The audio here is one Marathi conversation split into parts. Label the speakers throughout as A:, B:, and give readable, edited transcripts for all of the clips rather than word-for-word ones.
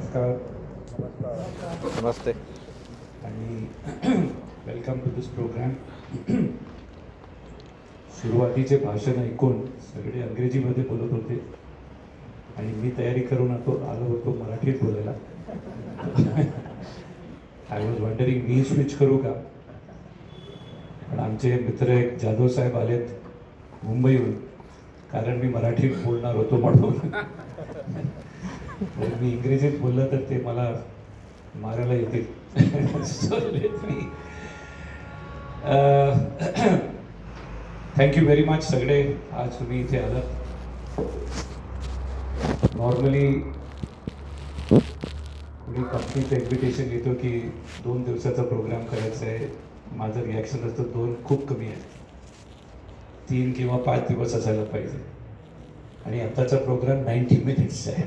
A: नमस्कार
B: नमस्ते.
A: आणि वेलकम टू दिस प्रोग्राम. सुरुवातीचे भाषण ऐकून सगळे इंग्रजीमध्ये बोलत होते आणि मी तयारी करून आलो होतो मराठीत बोलायला. I was wondering me switch करू का, पण आमचे मित्र एक जाधव साहेब आलेत मुंबईहून, कारण मी मराठीत बोलणार होतो म्हणून. तर मी इंग्रजीत बोललं तर ते मला मारायला येतील. थँक्यू व्हेरी मच सगळे, आज तुम्ही इथे आलात. नॉर्मली कुणी कंपनीचं इन्व्हिटेशन येतो की 2 दिवसाचा प्रोग्राम करायचा आहे, माझं रिॲक्शन असतं 2 खूप कमी आहे, 3 किंवा 5 दिवस असायला पाहिजे. आणि आताचा प्रोग्राम 90 मिनिट्स आहे.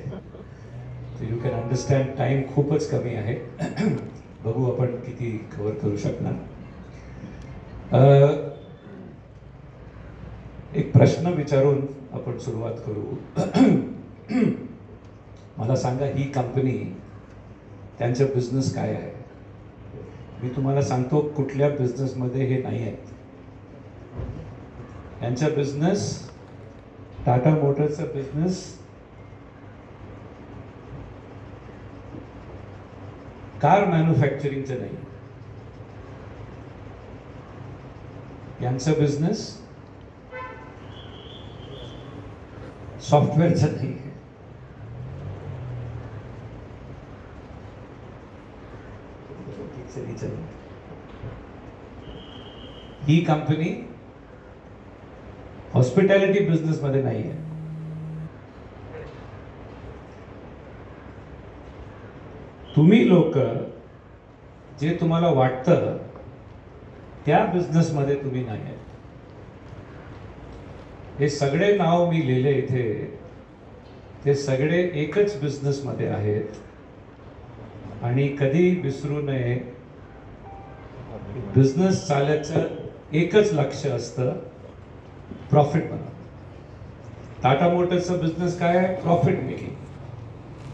A: यू कॅन अंडरस्टँड टाईम खूपच कमी आहे. बघू आपण किती कव्हर करू शकणार. एक प्रश्न विचारून आपण सुरुवात करू. मला सांगा, ही कंपनी त्यांचा बिझनेस काय आहे? मी तुम्हाला सांगतो कुठल्या बिझनेसमध्ये हे नाही आहे. यांचा बिझनेस, टाटा मोटर्सचा बिझनेस कार मॅन्युफॅक्चरिंगचं नाही. यांचा बिझनेस सॉफ्टवेअरचा नाही. ही कंपनी हॉस्पिटॅलिटी बिझनेस मध्ये नाही आहे. तुम्ही लोक जे तुम्हाला वाटतं त्या बिझनेस मध्ये तुम्ही नाही आहे. हे सगळे नाव मी लिहिले इथे, ते सगळे एकच बिझनेस मध्ये आहेत. आणि कधी विसरू नये, बिझनेस चालायचं एकच लक्ष असतं, प्रॉफिट बनवणं. टाटा मोटर्सचा बिझनेस काय आहे? Profit making.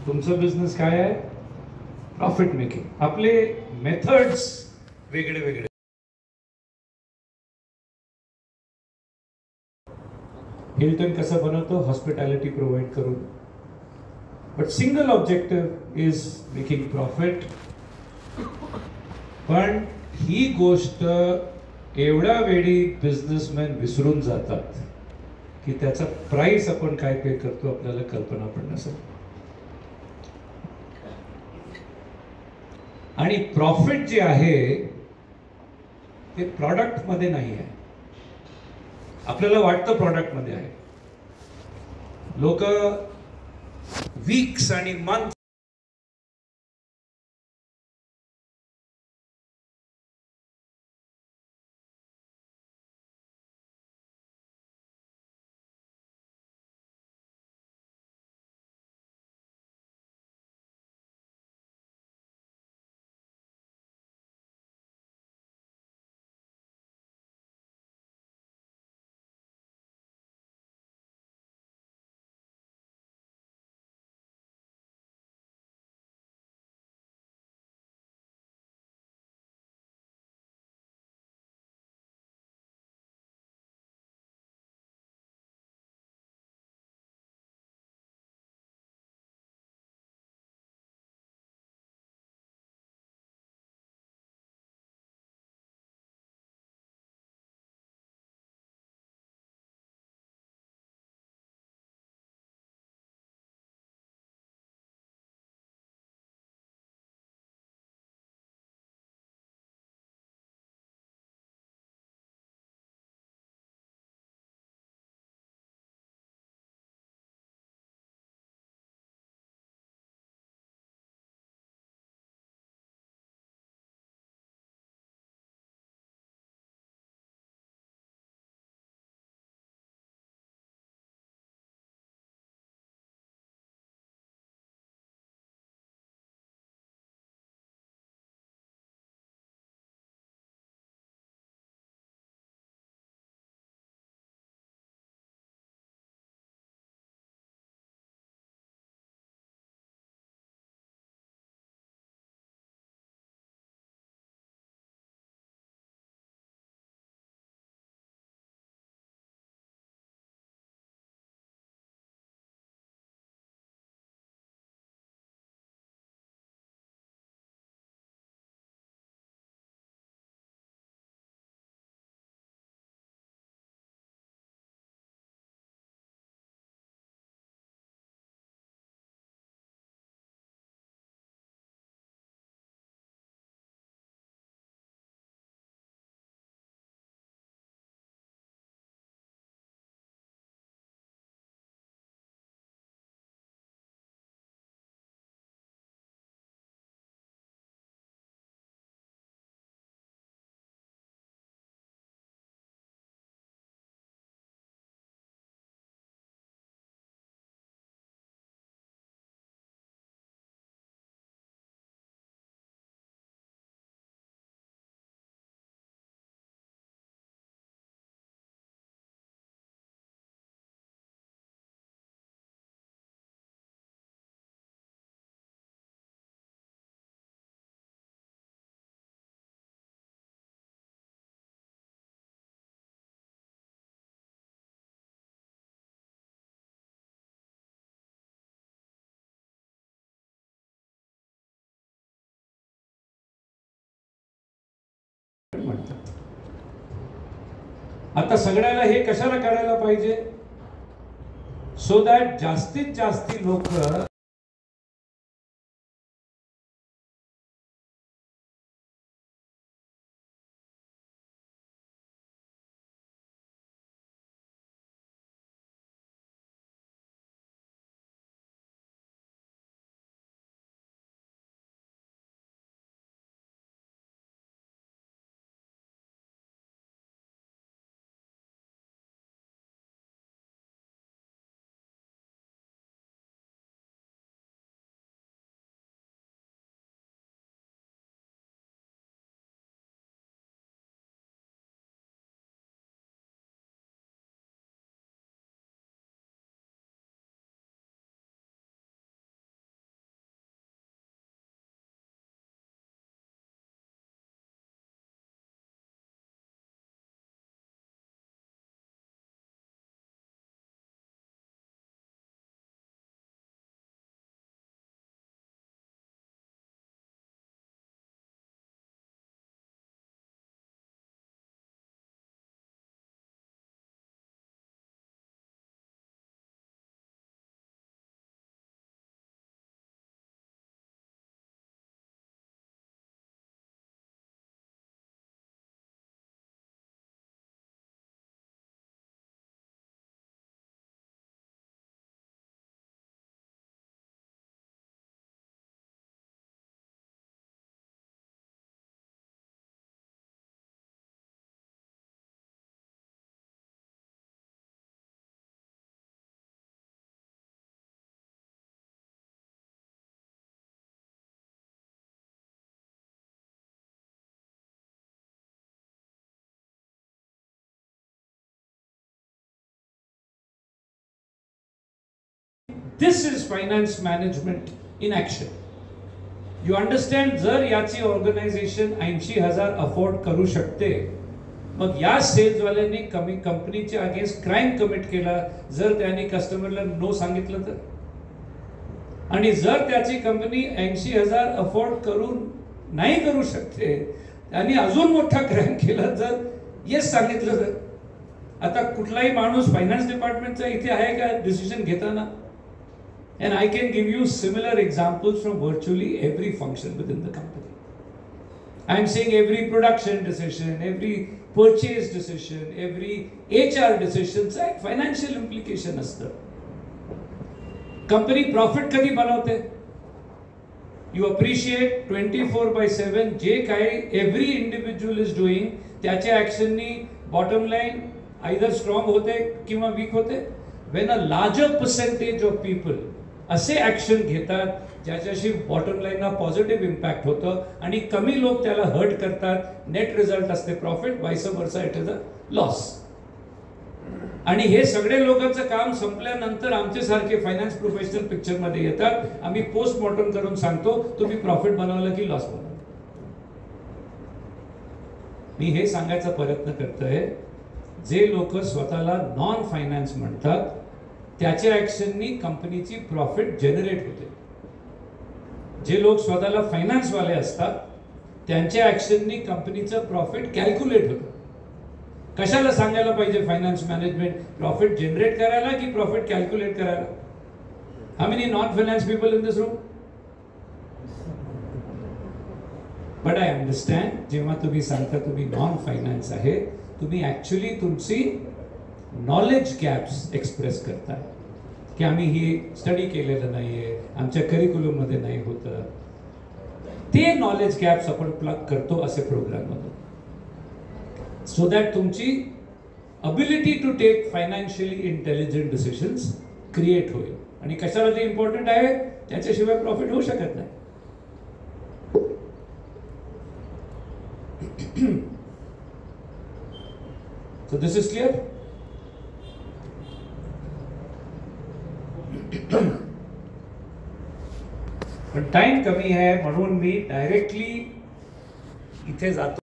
A: तुमचं बिझनेस काय आहे? Profit making. आपले मेथड्स वेगळे वेगळे. हिल्टन कसं बनवतो? हॉस्पिटॅलिटी प्रोव्हाइड करून. But single objective is making profit. पण ही गोष्ट एवढ्या वेळी बिझनेसमॅन विसरून जातात की त्याचा प्राइस आपण काय पे करतो आपल्याला कल्पना पण नसेल. आणि प्रॉफिट जे आहे ते प्रॉडक्ट मध्ये नाही आहे. आपल्याला वाटतं प्रॉडक्ट मध्ये आहे. लोक वीक्स आणि मंथ आता सगळ्याला हे कशाला करायला पाहिजे, सो दॅट जास्तीत जास्ती लोक This is finance management in action. You understand, जर याची ऑर्गनायझेशन 80,000 अफोर्ड करू शकते, मग या सेल्सवाल्यांनी कमी कंपनीच्या अगेन्स्ट क्राईम कमिट केला जर त्यांनी कस्टमरला नो सांगितलं तर, आणि जर त्याची कंपनी 80,000 अफोर्ड करून नाही करू शकते आणि अजून मोठा क्राईम केला जर येस सांगितलं तर, आता कुठलाही माणूस फायनान्स डिपार्टमेंटचा इथे आहे का डिसिजन घेताना? And I can give you similar examples from virtually every function within the company. I am saying every production decision, every purchase decision, every HR decision, financial implication असतं. Company profit कधी बनवते? You appreciate 24/7 जे काही every individual is doing, त्याच्या ऍक्शननी bottom line either strong होते किंवा weak होते. When a larger percentage of people असे ऍक्शन घेतात ज्याच्याशी बॉटम लाईनला पॉझिटिव्ह इम्पॅक्ट होतं आणि कमी लोक त्याला हर्ट करतात, नेट रिझल्ट असते profit, vice versa it is a loss. आणि हे सगळे लोकांचं काम संपल्यानंतर आमचे सारखे फायनान्स प्रोफेशनल पिक्चर मध्ये येतात. आम्ही पोस्टमॉर्टम करून सांगतो तुम्ही प्रॉफिट बनवलं की लॉस बनवलं. मी हे सांगायचा प्रयत्न करतोय, जे लोक स्वतःला नॉन फायनान्स म्हणतात त्याच्या ऍक्शननी कंपनीची प्रॉफिट जनरेट होते. जे लोक स्वतःला फायनान्स वाले असतात त्यांच्या ऍक्शननी कंपनीचं प्रॉफिट कॅल्क्युलेट होतं. कशाला सांगायला पाहिजे फायनान्स मॅनेजमेंट? प्रॉफिट जनरेट करायला की प्रॉफिट कॅल्क्युलेट करायला? How many non finance people in this room? But I understand, जेव्हा तुम्ही सांगता तुम्ही नॉन फायनान्स आहे, तुम्ही ऍक्च्युअली तुमची नॉलेज गॅप्स एक्सप्रेस करतात की आम्ही ही स्टडी केलेलं नाहीये, आमच्या करिक्युलम मध्ये नाही होतं. ते नॉलेज गॅप्स आपण प्लग करतो असे प्रोग्राम मध्ये, सो दॅट तुमची ability to take financially intelligent decisions create होईल. आणि कशाला ते इम्पॉर्टंट आहे? त्याच्याशिवाय प्रॉफिट होऊ शकत नाही. So this is clear? पण टाइम कमी आहे म्हणून मी डायरेक्टली इथे जातो.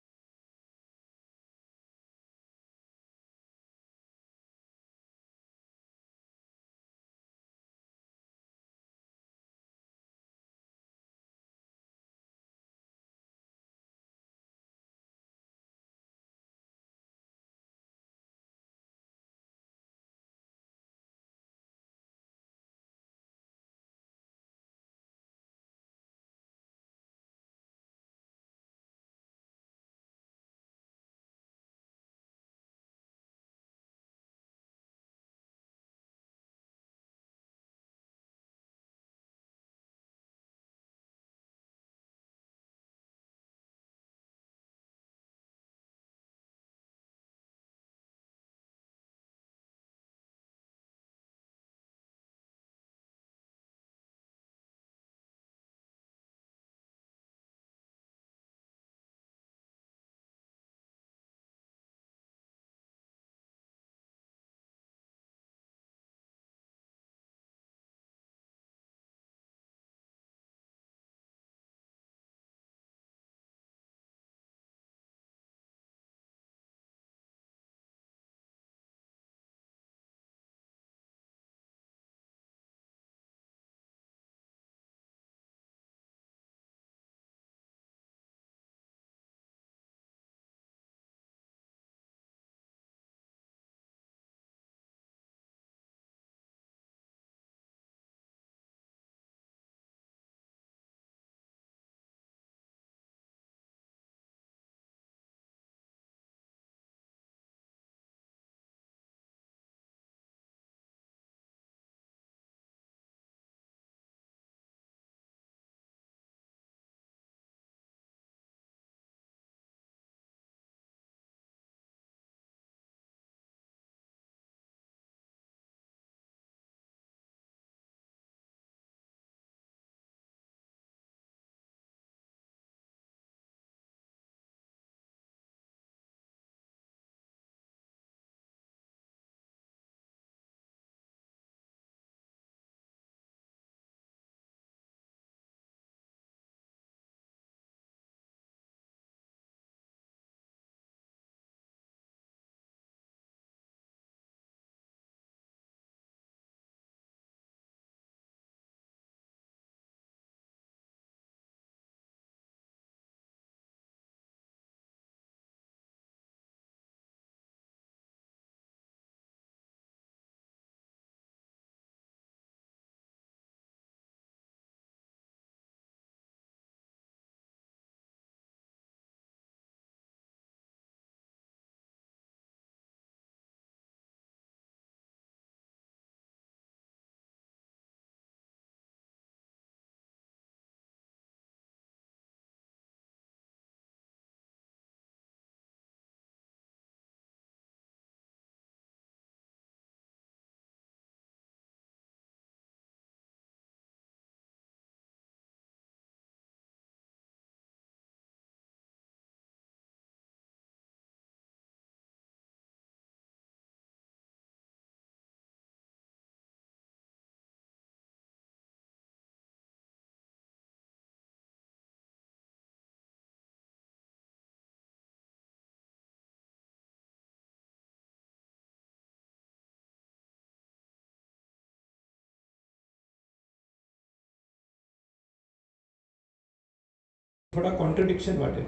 A: थोडा कॉन्ट्रडिक्शन वाटेल.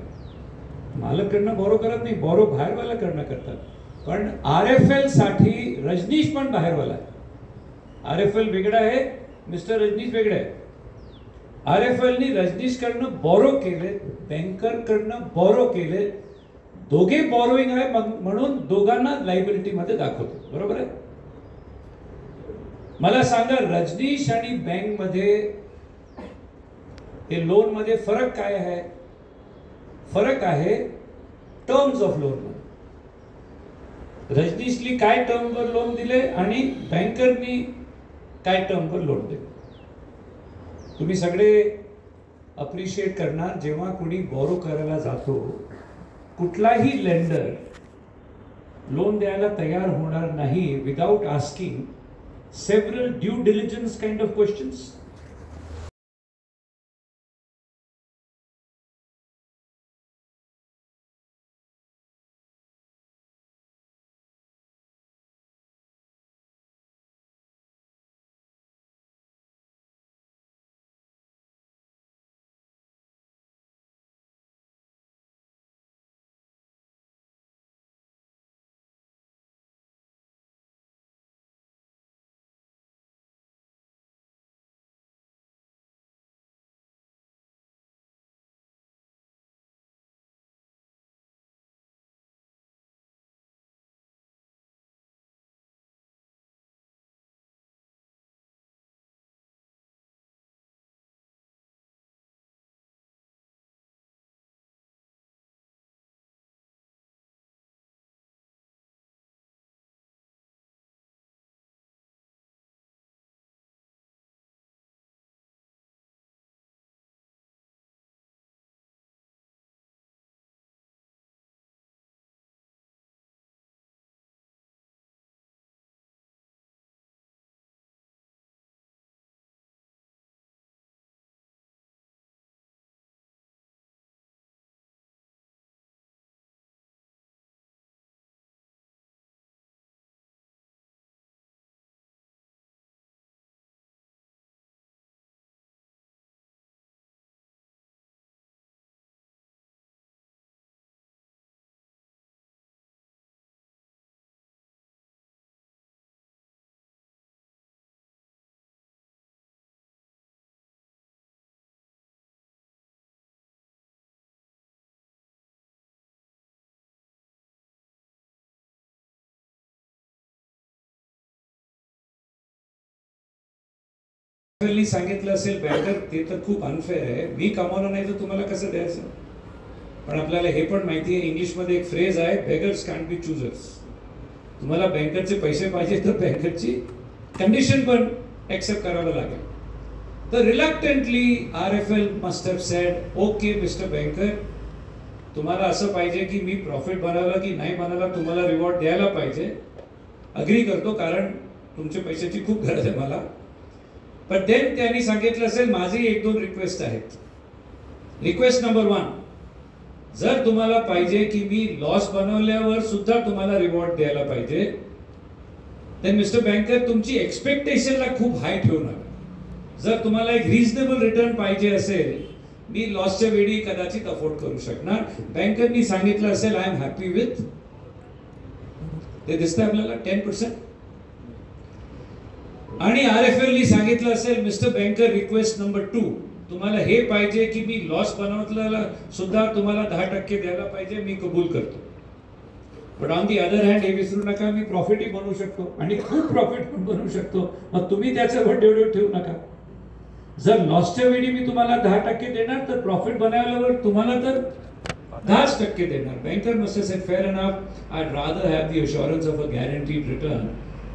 A: मालककडनं बोरो करत नाही, बोरो बाहेरवाल्याकडनं करतात. पण RFL साठी रजनीश पण बाहेरवाला आहे. RFL वेगळा आहे, मिस्टर रजनीश वेगळे आहे. RFLनी रजनीशकडनं बोरो केले, बँकरकडनं बोरो केले, दोघे बॉरोइंग आहे म्हणून दोघांना लायबिलिटीमध्ये दाखवतो. बरोबर आहे. मला सांगा, रजनीश आणि बँक मध्ये हे लोन मध्ये फरक काय आहे? फरक आहे टर्म्स ऑफ लोन मध्ये. रजनीशनी काय टर्मवर लोन दिले आणि बँकरनी काय टर्मवर लोन दिले. तुम्ही सगळे अप्रिशिएट करणार, जेव्हा कोणी बोरो करायला जातो, कुठलाही लेंडर लोन द्यायला तयार होणार नाही without asking several due diligence kind of questions. सांगितलं असेल बँकर, ते तर खूप अनफेअर आहे. मी कमावलं नाही तर तुम्हाला कसं द्यायचं. पण आपल्याला हे पण माहिती आहे, इंग्लिशमध्ये एक फ्रेज आहे, बेगर्स कॅन्ट बी चूजर्स. तुम्हाला बँकरचे पैसे पाहिजे तर बँकरची कंडिशन पण एक्सेप्ट करावं लागेल. तर रिलक्टंटली RFL must have sed, okay mister banker, तुम्हाला असं पाहिजे की मी प्रॉफिट बनवला की नाही बनवला, तुम्हाला रिवॉर्ड द्यायला पाहिजे. अग्री करतो, कारण तुमच्या पैशाची खूप गरज आहे मला. पण देन त्यांनी सांगितलं असेल, माझी 1-2 रिक्वेस्ट आहेत. रिक्वेस्ट नंबर 1, जर तुम्हाला पाहिजे की मी लॉस बनवल्यावर सुद्धा तुम्हाला रिवॉर्ड द्यायला पाहिजे, देन मिस्टर बँकर तुमची एक्सपेक्टेशनला खूप हाय ठेवू नका. जर तुम्हाला एक रिझनेबल रिटर्न पाहिजे असेल, मी लॉसच्या वेळी कदाचित अफोर्ड करू शकणार. बँकरनी सांगितलं असेल, आय एम हॅपी विथ, ते दिसतंय आपल्याला 10%. आणि RFLनी सांगितलं असेल, मिस्टर बँकर रिक्वेस्ट नंबर 2, तुम्हाला हे पाहिजे की मी लॉस बनवलेला सुद्धा तुम्हाला 10% द्यायला पाहिजे, मी कबूल करतो. पण ऑन दी अदर हँड हे विसरू नका, मी प्रॉफिटही बनवू शकतो आणि खूप प्रॉफिट पण बनवू शकतो. मग तुम्ही त्याच्यावर डेव्हलप ठेवू नका. जर लॉसच्या वेळी मी तुम्हाला 10% देणार, तर प्रॉफिट बनवल्यावर तुम्हाला तर 10% देणार. Banker must have sed, fair enough, I rather have the assurance of a guaranteed return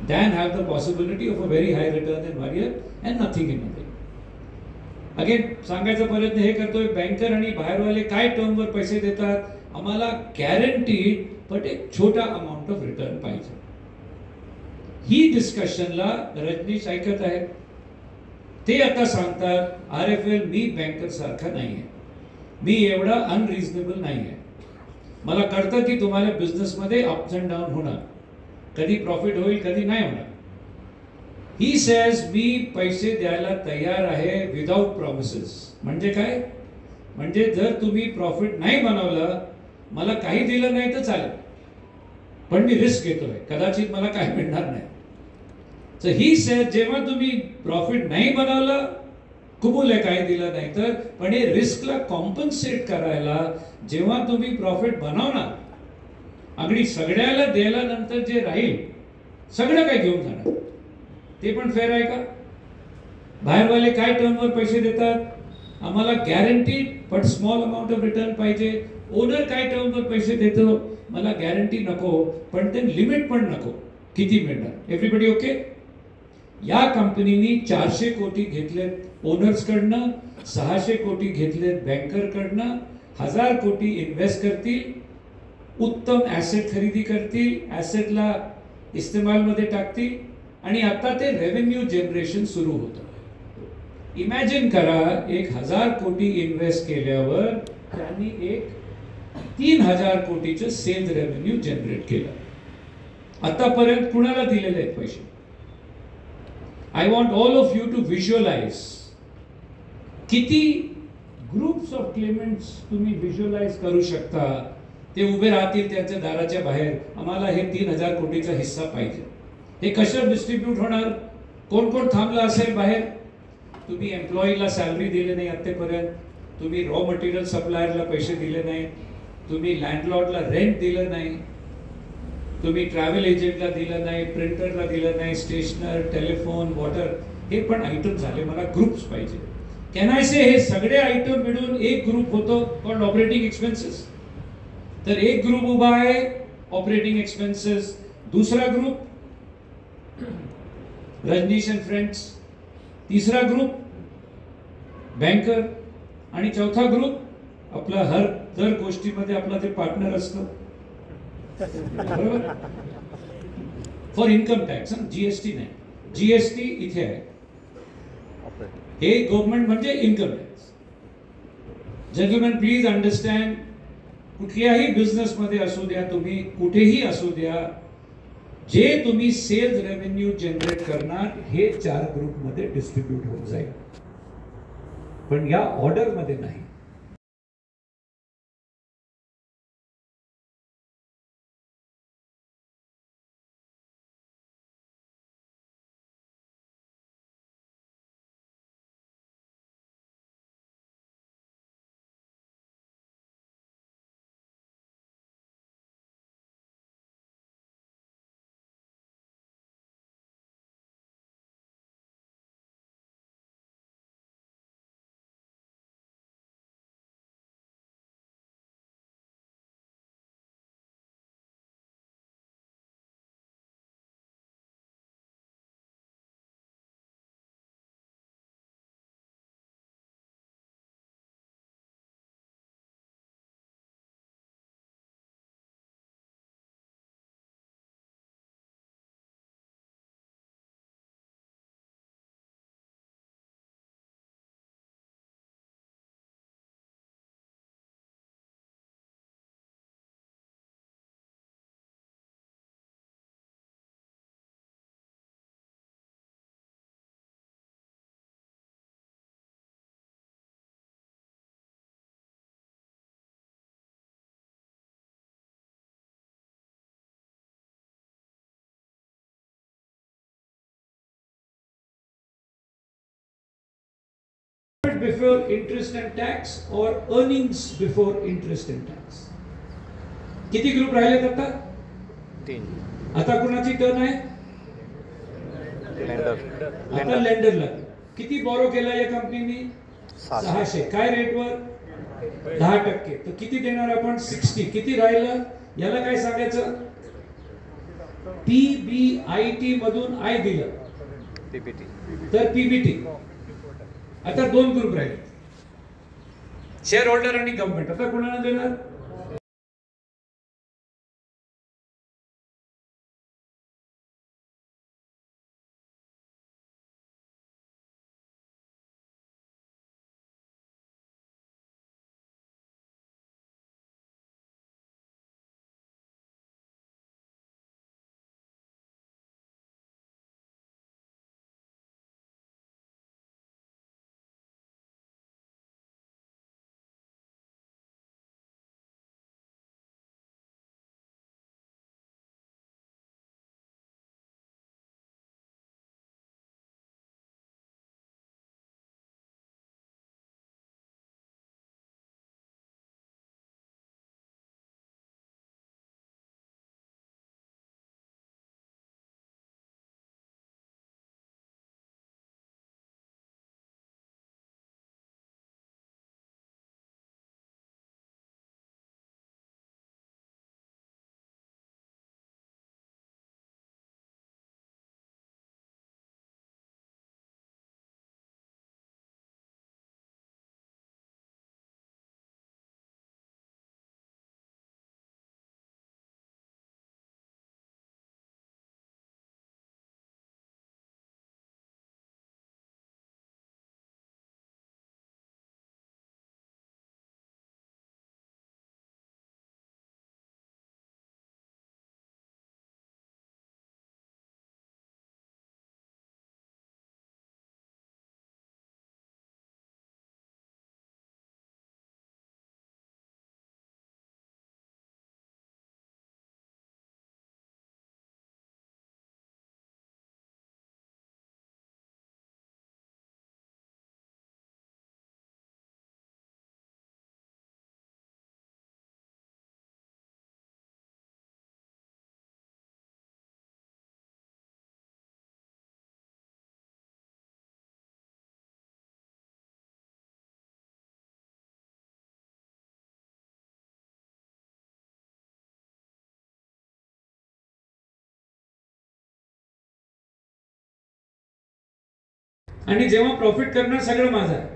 A: than have the possibility of a very high return in 1 year and nothing in nothing. Again सांगायचा प्रयत्न हे करतोय, बँकर आणि बाहेरवाले काय टर्मवर पैसे देतात, आम्हाला गॅरंटीड पण एक छोटा अमाऊंट ऑफ रिटर्न पाहिजे. ही डिस्कशनला रजनीश ऐकत आहेत. ते आता सांगतात, RFL मी बँकर सारखा नाही आहे, मी एवढा अनरिझनेबल नाही आहे. मला कळतं की तुम्हाला बिझनेसमध्ये अप्स अँड डाऊन होणार, कधी प्रॉफिट होईल कधी नाही होणार. ही सेज, मी पैसे द्यायला तयार आहे विदाउट प्रॉमिसेस. म्हणजे काय, म्हणजे जर तुम्ही प्रॉफिट नाही बनवलं, मला काही दिलं नाही तर चालेल, पण मी रिस्क घेतोय, कदाचित मला काय मिळणार नाही. तर ही सेट जेव्हा तुम्ही प्रॉफिट नाही बनवलं, कबूल आहे काही दिलं नाही तर, पण हे रिस्कला कॉम्पन्सेट करायला जेव्हा तुम्ही प्रॉफिट बनवणार, अगदी सगळ्याला द्यायला नंतर जे राहील सगळं काय घेऊन जाणार, ते पण फेअर आहे का? बाहेरवाले काय टर्मवर पैसे देतात, आम्हाला guaranteed but small amount of return पाहिजे. ओनर काय टर्मवर पैसे देतो, मला गॅरंटी नको पण ते लिमिट पण नको, किती मिळणार. Everybody okay? या कंपनीनी 400 कोटी घेतलेत ओनर्स कडनं, 600 कोटी घेतलेत बँकर कडनं, 1000 कोटी इन्व्हेस्ट करतील, उत्तम ऍसेट खरेदी करतील, ऍसेटला इस्तेमालमध्ये टाकतील आणि आता ते रेव्हेन्यू जनरेशन सुरू होतं. इमॅजिन करा, 1000 कोटी इन्व्हेस्ट केल्यावर त्यांनी एक 3000 कोटीचं सेल रेव्हेन्यू जनरेट केलं. आतापर्यंत कुणाला दिलेले आहेत पैसे? I want all of you to visualize किती ग्रुप्स ऑफ क्लेमेंट्स तुम्ही व्हिज्युअलाइज करू शकता. ते उभे राहतील त्यांच्या दाराच्या बाहेर, आम्हाला हे 3000 कोटीचा हिस्सा पाहिजे. हे कशा डिस्ट्रीब्यूट होणार? कोण कोण थांबलं असेल बाहेर? तुम्ही एम्प्लॉईला सॅलरी दिले नाही आतापर्यंत, तुम्ही रॉ मटेरियल सप्लायरला पैसे दिले नाही, तुम्ही लँडलॉर्डला रेंट दिलं नाही, तुम्ही ट्रॅव्हल एजंटला दिलं नाही, प्रिंटरला दिलं नाही, स्टेशनर, टेलिफोन, वॉटर, हे पण आयटम झाले. मला ग्रुप्स पाहिजे. कॅन आय से हे सगळे आयटम मिळून एक ग्रुप होतो कॉल्ड ऑपरेटिंग एक्सपेन्सेस. तर एक ग्रुप उभा आहे ऑपरेटिंग एक्सपेन्सेस, दुसरा ग्रुप रजनीश अँड फ्रेंड्स, तिसरा ग्रुप बँकर आणि चौथा ग्रुप आपला हर दर गोष्टीमध्ये आपला ते पार्टनर असतो, बरोबर? फॉर इन्कम टॅक्स, जीएसटी नाही, जीएसटी इथे आहे, हे गव्हर्नमेंट म्हणजे income tax. Gentleman please understand, कुठल्याही बिझनेस मध्ये असू द्या, तुम्ही कुठेही असू द्या, जे तुम्ही सेल्स रेव्हेन्यू जनरेट करणार हे 4 ग्रुपमध्ये डिस्ट्रीब्यूट होऊन जाईल, पण या ऑर्डर मध्ये नाही. Before interest and tax or earnings before interest and tax. किती ग्रुप राहिलेत आता?
B: 3.
A: आता कुणाची टर्न आहे? आता लेंडरला. किती बॉरो केला या कंपनीने? 600. काय रेटवर? 10%. तर किती देणार आपण? 60. किती राहिलं? याला काय सांगायचं? पीबीआयटी मधून आय दिलं, पीबीटी. तर पीबीटी. आता 2 ग्रुप राहिले, शेअर होल्डर आणि गव्हर्नमेंट. आता कोणाला देणार? आणि जेव्हा प्रॉफिट करणार सगळं माझं आहे.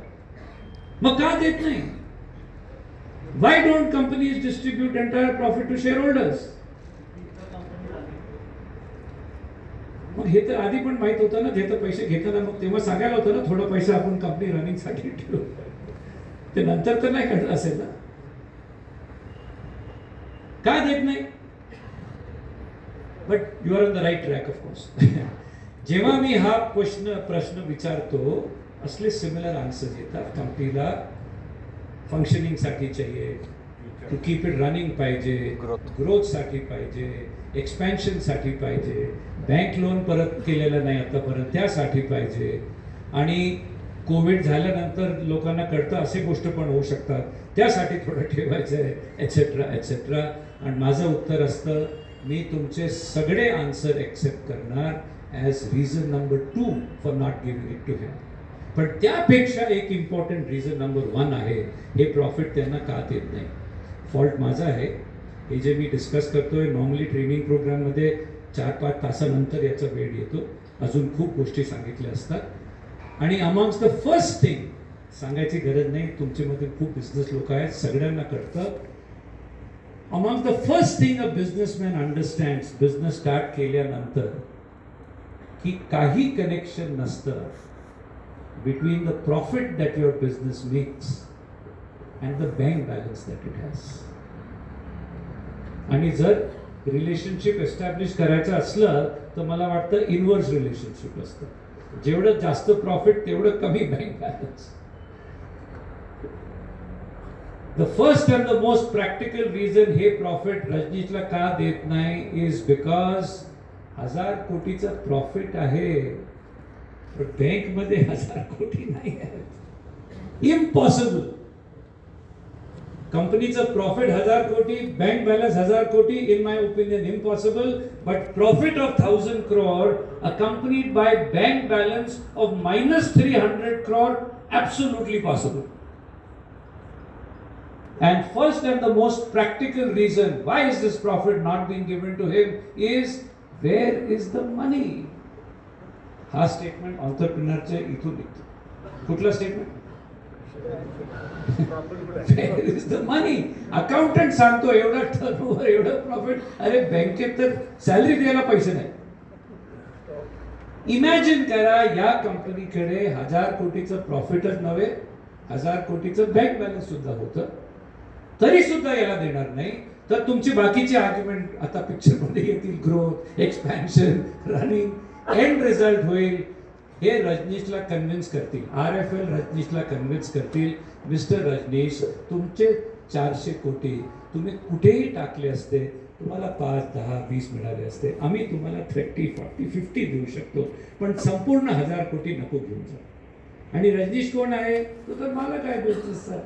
A: मग का देत नाही? Why don't companies distribute entire profit to shareholders? मग हे तर आधी पण माहित होतं ना, जे तर पैसे घेताना मग तेव्हा सांगायला होतं ना, थोडं पैसा आपण कंपनी रनिंग साठी ठेवू. ते नंतर तर नाही कळलं असेल ना. का देत नाही? But you are on the right track of course. जेव्हा मी हा प्रश्न विचारतो, असले सिमिलर आन्सर्स येतात. कंपनीला फंक्शनिंग साठी चाहिए, टू कीप इट रनिंग पाहिजे, ग्रोथ साठी पाहिजे, एक्सपॅन्शन साठी पाहिजे, बँक लोन परत केलेलं नाही आतापर्यंत त्यासाठी पाहिजे, आणि कोविड झाल्यानंतर लोकांना कळतं असे गोष्ट पण होऊ शकतात त्यासाठी थोडं ठेवायचं आहे, एटसेट्रा एटसेट्रा. आणि माझं उत्तर असतं, मी तुमचे सगळे आन्सर एक्सेप्ट करणार as reason number 2 for not giving it to him. पण त्यापेक्षा एक इम्पॉर्टंट रिझन नंबर 1 आहे, हे प्रॉफिट त्यांना का देत नाही. फॉल्ट माझा आहे. हे जे मी डिस्कस करतोय, नॉर्मली ट्रेनिंग प्रोग्राममध्ये 4-5 तासानंतर याचा वेळ येतो. अजून खूप गोष्टी सांगितल्या असतात. आणि अमॉंग्स द फर्स्ट थिंग सांगायची गरज नाही, तुमच्यामध्ये खूप बिझनेस लोक आहेत, सगळ्यांना कळतं. Amongst the first thing a businessman understands, business start केल्यानंतर, की काही कनेक्शन नसतं between the profit that your business makes and the bank balance that it has. आणि जर रिलेशनशिप एस्टॅब्लिश करायचं असलं तर मला वाटतं इनवर्स रिलेशनशिप असतं. जेवढं जास्त प्रॉफिट तेवढं कमी bank balance. The first and the most practical reason हे प्रॉफिट रजनीशला का देत नाही इज बिकॉज 1000 कोटीचं प्रॉफिट आहे, पण बँकमध्ये 1000 कोटी नाही आहेत. इम्पॉसिबल. कंपनीचं प्रॉफिट 1000 कोटी, बँक बॅलन्स 1000 कोटी, in my opinion impossible. But profit of 1000 crore accompanied by bank balance of -300 crore, absolutely possible. And first and the most practical reason why is this profit not being given to him is, where is the money? हा स्टेटमेंट ऑन्टरप्रिनरचे इथून निघतो. कुठला statement? Where is the money? Accountant सांगतो एवढा टर्नओव्हर, एवढं प्रॉफिट. अरे बँकेत तर सॅलरी द्यायला पैसे नाही. इमॅजिन करा, या कंपनीकडे 1000 कोटीचं प्रॉफिटच नव्हे, 1000 कोटीचं बँक बॅलन्स सुद्धा होतं, तरी सुद्धा याला देणार नाही. तर तुमची बाकीची आर्ग्युमेंट आता पिक्चरमध्ये येतील. Growth, expansion, running. End result होईल, हे रजनीशला कन्व्हिन्स करतील. RFL रजनीशला कन्व्हिन्स करतील, मिस्टर रजनीश, तुमचे 400 कोटी तुम्ही कुठेही टाकले असते, तुम्हाला 5, 10, 20 मिळाले असते. आम्ही तुम्हाला 30, 40, 50 देऊ शकतो, पण संपूर्ण 1000 कोटी नको घेऊन जा. आणि रजनीश कोण आहे? तो तर मालक आहे बिझनेसचा.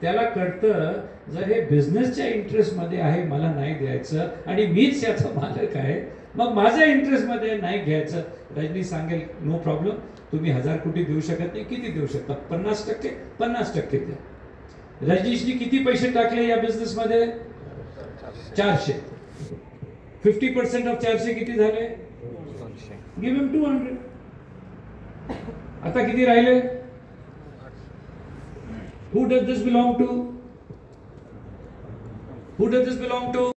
A: त्याला कळतं, जर हे बिझनेसच्या इंटरेस्टमध्ये आहे, मला नाही द्यायचं, आणि मीच याचा मालक आहे, मग माझ्या इंटरेस्टमध्ये नाही घ्यायचं. रजनीश सांगेल, नो प्रॉब्लेम, तुम्ही 1000 कोटी देऊ शकत नाही, किती देऊ शकता? 50%? 50% द्या. रजनीशनी किती पैसे टाकले या बिझनेसमध्ये? 400. 50% ऑफ 400 किती झाले? गिव्ह हिम 200. आता किती राहिले? Who does this belong to? Who does this belong to?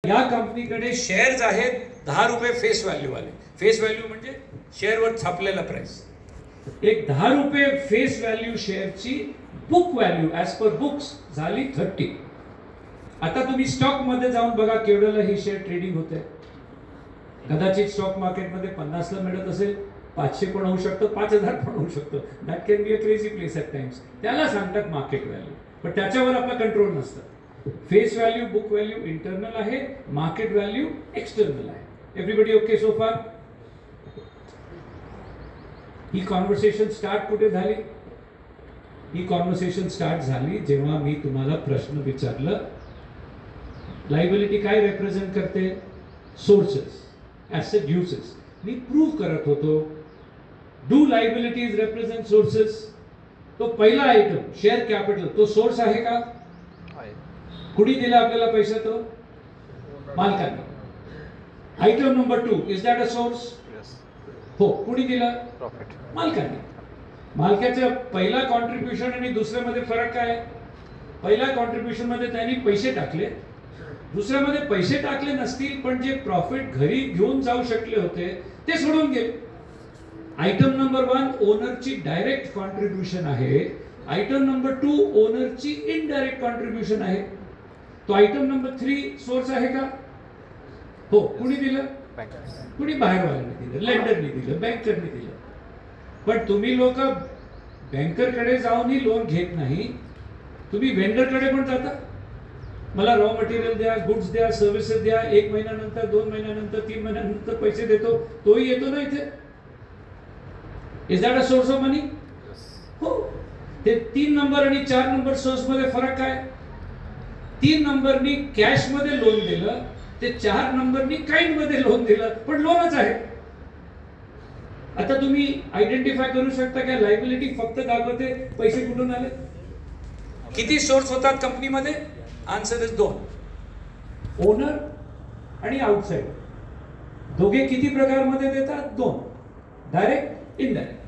A: या कंपनीकडे शेअर्स आहेत 10 रुपये फेस व्हॅल्यू वाले. फेस व्हॅल्यू म्हणजे शेअरवर छापलेला प्राइस. एक 10 रुपये फेस व्हॅल्यू शेअरची book value as per books झाली 30. आता तुम्ही स्टॉक मध्ये जाऊन बघा केवढ्याला ही शेअर ट्रेडिंग होते. कदाचित स्टॉक मार्केटमध्ये 50 ला मिळत असेल, 500 पण होऊ शकतं, 5000 पण होऊ शकतं. That can be a crazy place at times. त्याला सांगतात मार्केट व्हॅल्यू, पण त्याच्यावर आपला कंट्रोल नसतं. Face value, book value internal आहे, मार्केट व्हॅल्यू एक्सटर्नल आहे. एव्हरीबडी ओके सो फार? ही कॉन्व्हर्सेशन स्टार्ट कुठे झाली? ही कॉन्व्हर्सेशन स्टार्ट झाली जेव्हा मी तुम्हाला प्रश्न विचारलं, लायबिलिटी काय रिप्रेझेंट करते? Sources, asset uses. मी प्रूव्ह करत होतो, डू लायबिलिटीज रिप्रेझेंट सोर्सेस? तो पहिला आयटम शेअर कॅपिटल, तो सोर्स आहे का? कुणी दिला आपल्याला पैसा? तो मालकांनी. Item number 2, is that a source? हो. कुणी दिला? प्रॉफिट. मालकांनी. मालकाचा पहिला कॉन्ट्रीब्युशन आणि दुसऱ्यामध्ये फरक काय? पहिल्या कॉन्ट्रीब्युशन मध्ये त्यांनी पैसे टाकले, दुसऱ्यामध्ये पैसे टाकले नसतील, पण जे प्रॉफिट घरी घेऊन जाऊ शकले होते ते सोडून गेले. आयटम नंबर 1 ओनरची डायरेक्ट कॉन्ट्रीब्युशन आहे. आयटम नंबर 2 ओनरची इनडायरेक्ट कॉन्ट्रीब्युशन आहे. तो आयटम नंबर 3 सोर्स आहे का? हो. कुणी दिलं? कुणी बाहेरवाल्याने दिलं, लेंडरने दिलं, बँकरने दिलं. पण तुम्ही लोक बँकरकडे जाऊनही लोन घेत नाही, तुम्ही वेंडरकडे पण जाता. मला रॉ मटेरियल द्या, गुड्स द्या, सर्व्हिसेस द्या, 1 महिन्यानंतर, 2 महिन्यानंतर, 3 महिन्यानंतर पैसे देतो, तोही येतो ना इथे. Is that a source of money? हो. ते 3 नंबर आणि 4 नंबर सोर्स मध्ये फरक काय? 3 नंबरनी कॅश मध्ये लोन दिलं, ते 4 नंबरनी काइंड मध्ये लोन दिलं, पण लोनच आहे. आता तुम्ही आयडेंटिफाय करू शकता का लायबिलिटी फक्त दाखवते पैसे कुठून आले? किती सोर्स होतात कंपनीमध्ये? Answer is 2. ओनर आणि आउटसाइड. दोघे किती प्रकारमध्ये देतात? 2. Direct, indirect.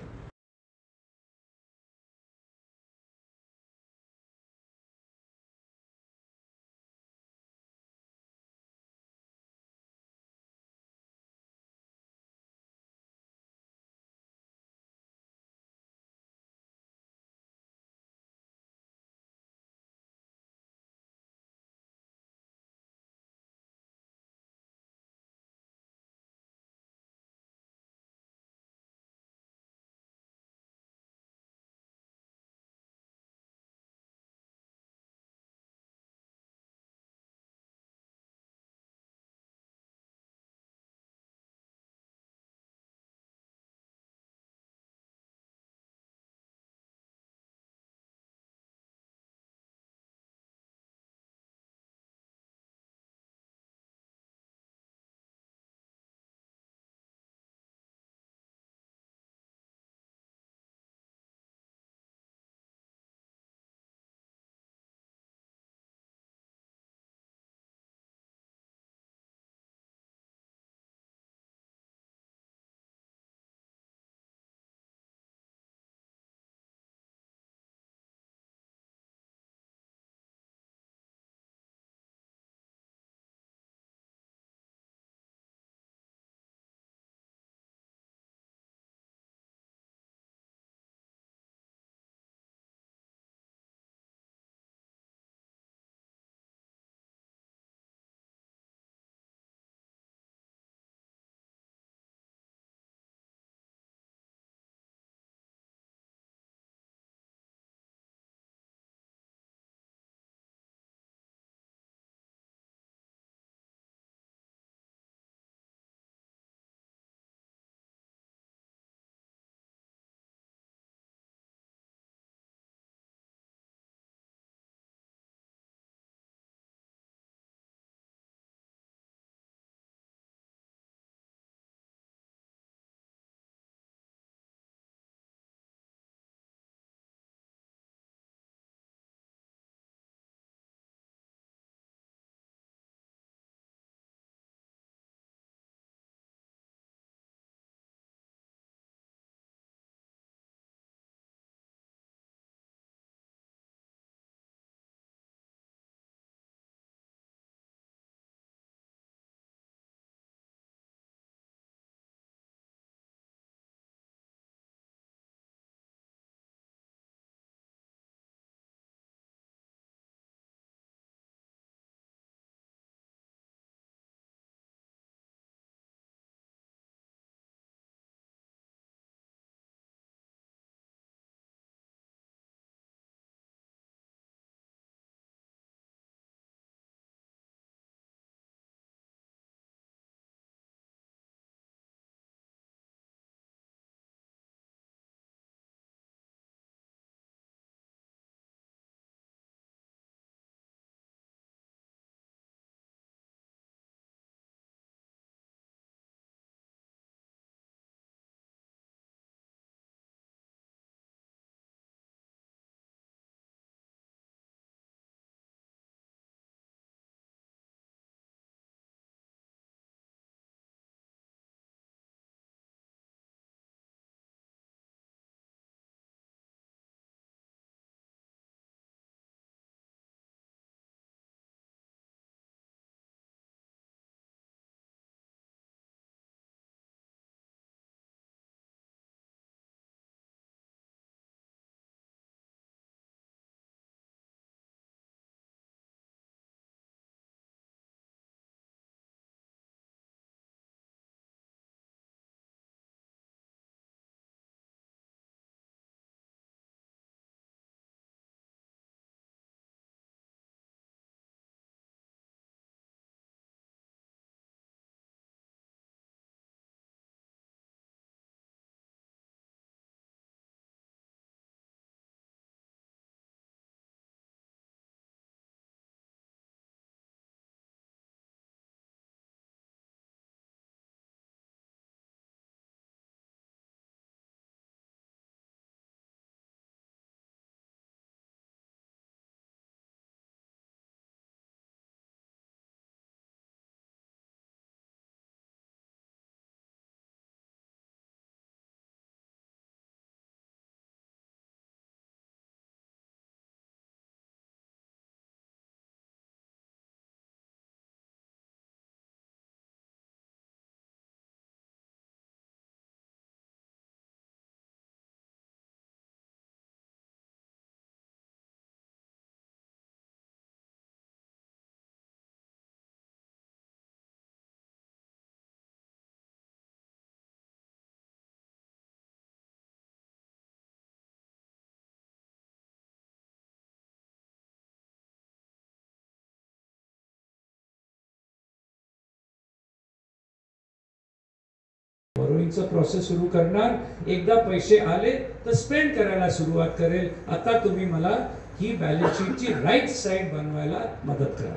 A: बोरिंगचं प्रोसेस सुरू करणार. एकदा पैसे आले तर स्पेंड करायला सुरुवात करेल. आता तुम्ही मला ही बॅलन्स शीटची राईट साईड बनवायला मदत करा.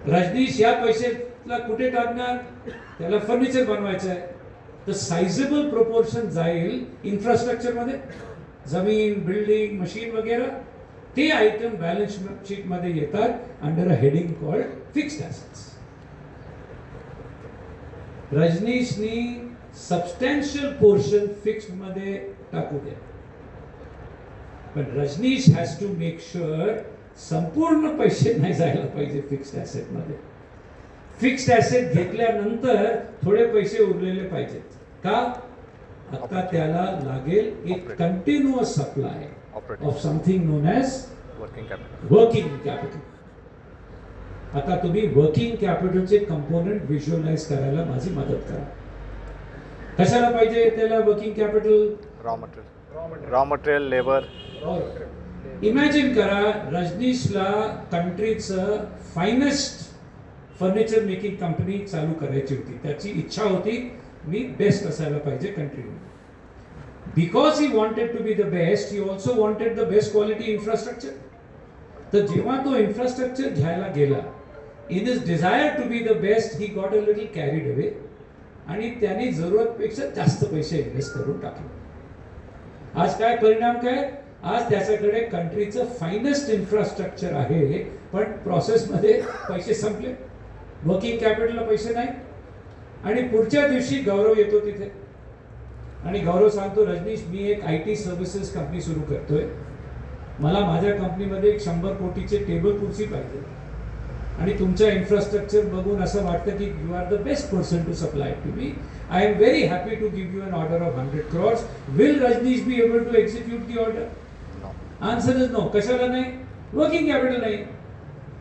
A: रजनीश या पैशाला कुठे टाकणार? त्याला फर्निचर बनवायचं आहे, तर साइजेबल प्रोपोर्शन जाईल इन्फ्रास्ट्रक्चर मध्ये, जमीन, बिल्डिंग, मशीन वगैरे. ते आयटम बॅलन्स शीट मध्ये येतात under a heading called fixed assets. रजनीशनी सबस्टॅन्शियल पोर्शन फिक्स्ड मध्ये टाकू द्या, पण Rajneesh has to make sure संपूर्ण पैसे नाही जायला पाहिजे फिक्स्ड ॲसेट मध्ये. फिक्स्ड ॲसेट घेतल्यानंतर थोडे पैसे उरलेले पाहिजेत. का? आता त्याला लागेल एक continuous supply of something non as working capital. आता तुम्ही वर्किंग कॅपिटलचे कंपोनेंट व्हिज्युअलाइज करायला माझी मदत करा. कशाला पाहिजे त्याला working capital?
B: Raw material, labour.
A: Imagine करा, रजनीशला कंट्रीचं फायनेस्ट फर्निचर मेकिंग कंपनी चालू करायची होती. त्याची इच्छा होती मी बेस्ट असायला पाहिजे कंट्रीमध्ये. Because he wanted to be the best, he also wanted the best quality infrastructure. तर जेव्हा तो इन्फ्रास्ट्रक्चर घ्यायला गेला, in his desire to be the best, he got a little carried away आणि त्याने जरूरतपेक्षा जास्त पैसे इन्व्हेस्ट करून टाकले. आज काय परिणाम काय? आज त्याच्याकडे कंट्रीचं फायनेस्ट इन्फ्रास्ट्रक्चर आहे, पण प्रोसेसमध्ये पैसे संपले, वर्किंग कॅपिटलला पैसे नाही. आणि पुढच्या दिवशी गौरव येतो तिथे आणि गौरव सांगतो, रजनीश मी एक IT सर्व्हिसेस कंपनी सुरू करतोय, मला माझ्या कंपनीमध्ये एक 100 कोटीचे टेबल कुर्सी पाहिजे आणि तुमच्या इन्फ्रास्ट्रक्चर बघून असं वाटतं की you are the best person to supply to me. I am very happy to give you an order of 100 crores. Will Rajneesh be able to execute the order? Answer is no. कशाला नाही? वर्किंग कॅपिटल नाही.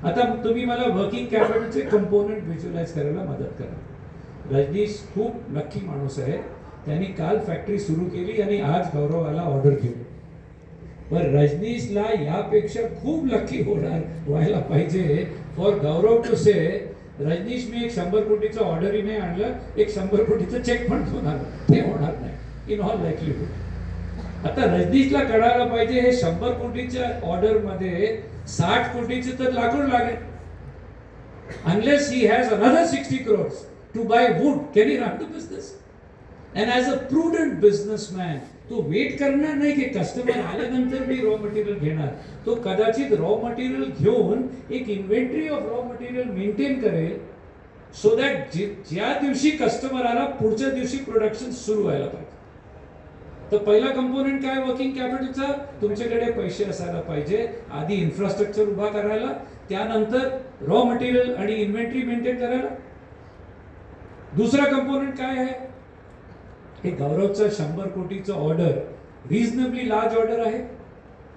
A: आता तुम्ही मला वर्किंग कॅपिटलचे कंपोनेंट व्हिज्युअलाइज करायला मदत करा. रजनीश खूप लकी माणूस आहे. त्यांनी काल फॅक्टरी सुरू केली आणि आज गौरवाला ऑर्डर घेऊ. पण रजनीशला यापेक्षा खूप लकी व्हायला पाहिजे फॉर गौरव टू से, रजनीश मी एक 100 कोटीचं ऑर्डरही नाही आणलं, एक 100 कोटीचं चेक पण घेऊन आलं. ते होणार नाही इन ऑल लाईकलीहुड. आता रजनीशला कळायला पाहिजे हे 100 कोटीच्या ऑर्डर मध्ये 60 कोटीचे तर लाकूड लागेल. Unless he has another 60 crores to buy wood, can he run the business? And as a prudent businessman, तो वेट करणार नाही की कस्टमर आल्यानंतर मी रॉ मटेरियल घेणार. तो कदाचित रॉ मटेरियल घेऊन एक inventory of raw material maintain करेल, सो दॅट ज्या दिवशी कस्टमर आला पुढच्या दिवशी प्रोडक्शन सुरू व्हायला पाहिजे. तर पहिला कंपोनेंट काय वर्किंग कॅपिटलचा? तुमच्याकडे पैसे असायला पाहिजे आधी इन्फ्रास्ट्रक्चर उभा करायला, त्यानंतर रॉ मटेरियल आणि इन्व्हेंटरी मेंटेन करायला. दुसरा कंपोनेंट काय आहे? हे गौरवचं 100 कोटीचं ऑर्डर रिझनेबली लार्ज ऑर्डर आहे.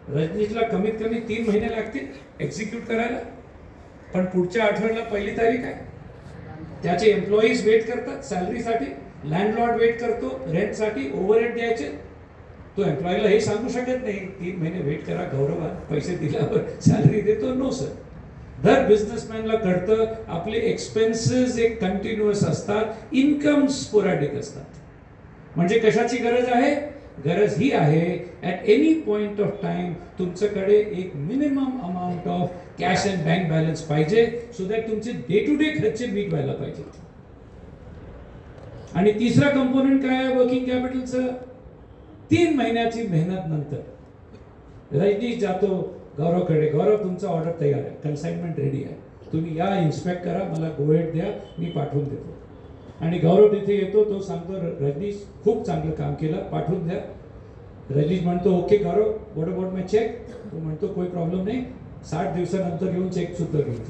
A: रजनीशला कमीत कमी 3 महिने लागतील एक्झिक्यूट करायला, पण पुढच्या आठवड्याला 1 तारीख आहे. त्याचे एम्प्लॉईज वेट करतात सॅलरीसाठी, लँडलॉर्ड वेट करतो रेंटसाठी, ओव्हरहेड द्यायचे. तो एम्प्लॉईला हे सांगू शकत नाही 3 महिने वेट करा, गौरव पैसे दिल्यावर सॅलरी देतो. No sir. दर बिझनेसमॅनला कळतं आपले एक्सपेन्सेस एक कंटिन्युअस असतात, इन्कम स्पोरॅडिक असतात. म्हणजे कशाची गरज आहे? गरज ही आहे at any point of time तुमच्याकडे एक minimum amount of cash and bank balance पाहिजे, सो दॅट तुमचे डे टू डे खर्चे मीट व्हायला पाहिजे. आणि तिसरा कंपोनेंट काय आहे वर्किंग कॅपिटलचं? 3 महिन्याची मेहनत नंतर रजनीश जातो गौरवकडे, गौरव तुमचा ऑर्डर तयार आहे, कन्साइनमेंट रेडी आहे, तुम्ही या इन्स्पेक्ट करा, मला गोएट द्या, मी पाठवून देतो. आणि गौरव तिथे येतो, तो सांगतो रजनीश खूप चांगलं काम केलं, पाठवून द्या. रजनीश म्हणतो okay Gaurav, what about my cheque? तो म्हणतो कोई प्रॉब्लेम नाही, 60 दिवसानंतर येऊन चेक सुद्धा घेऊन.